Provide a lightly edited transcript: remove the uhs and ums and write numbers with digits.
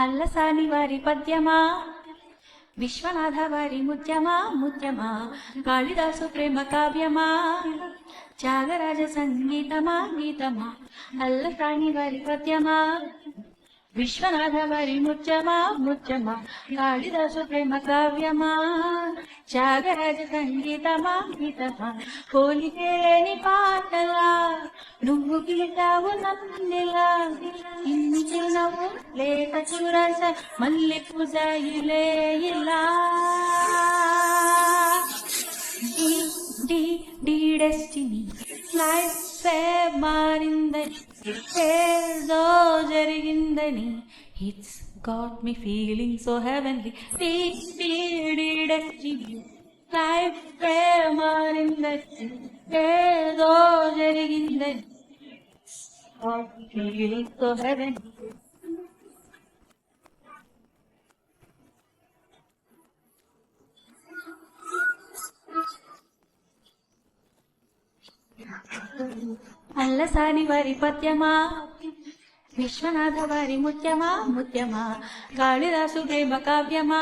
అల్లసాని వారి పద్యమా, విశ్వనాథ వారి ముత్యమా ముత్యమా, కాళిదాసు ప్రేమ కావ్యమా, త్యాగరాజ సంగీతమా గీతమా. అల్లసాని వారి పద్యమా, విశ్వనాథ వారి ముత్యమా ముత్యమా, కాళిదాసు ప్రేమ కావ్యమా, త్యాగరాజ సంగీతమా గీతమా. పోలికేని పాటలా నువ్వు గీతావు నన్నిలా, ఇన్ని చిరునవ్వు లేక చూరస మల్లె పూజ ఇలే ఇలా. డి డెస్టినీ లైఫ్ మారిందని ఏదో జరిగిందని, it's got me feeling so heavenly. The destiny life మారిందని ఏదో జరిగిందని, ఫీలింగ్ సో హెవెన్లీ. అల్లసాని వారి పద్యమా, విశ్వనాథ వారి ముత్యమా ముత్యమా, కాళిదాసు ప్రేమ కావ్యమా.